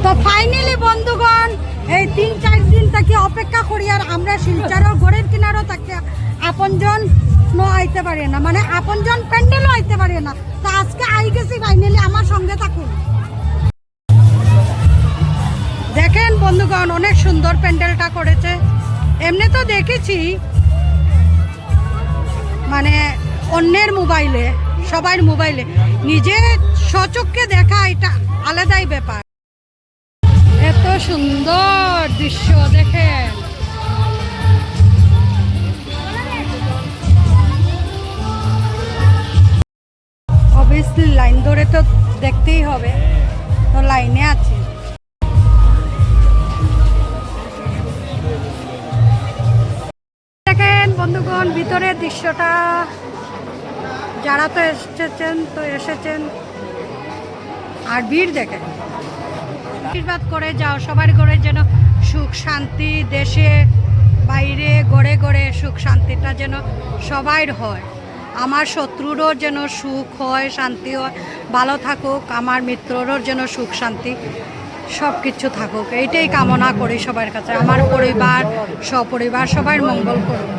তো ফাইনালি বন্ধুগণ এই 3-4 দিন থেকে অপেক্ষা করি আর আমরা শিলচরও ঘরের কিনারও থাকি আপনজন আইতে পারে না, মানে আপনজন প্যান্ডেলও আইতে পারে না। তো আজকে আই গেছি ফাইনালি, আমার সঙ্গে থাকুন। দেখেন বন্ধুগণ অনেক সুন্দর প্যান্ডেলটা করেছে। এমনি তো দেখেছি মানে অন্যের মোবাইলে, সবার মোবাইলে, নিজে সচক্ষে দেখা এটা আলাদাই ব্যাপার। এত সুন্দর দৃশ্য দেখেন। অবভিয়াসলি লাইন ধরে তো দেখতেই হবে, তো লাইনে আছে। দেখেন বন্ধুগণ ভিতরের দৃশ্যটা, যারা তো এসেছেন আর ভিড় দেখেন। আশীর্বাদ করে যাও সবার ঘরে যেন সুখ শান্তি, দেশে বাইরে ঘরে ঘরে সুখ শান্তিটা যেন সবার হয়। আমার শত্রুরও যেন সুখ হয়, শান্তি হয়, ভালো থাকুক। আমার মিত্ররও যেন সুখ শান্তি সব কিছু থাকুক, এইটাই কামনা করি সবার কাছে। আমার পরিবার, সপরিবার সবার মঙ্গল করুক।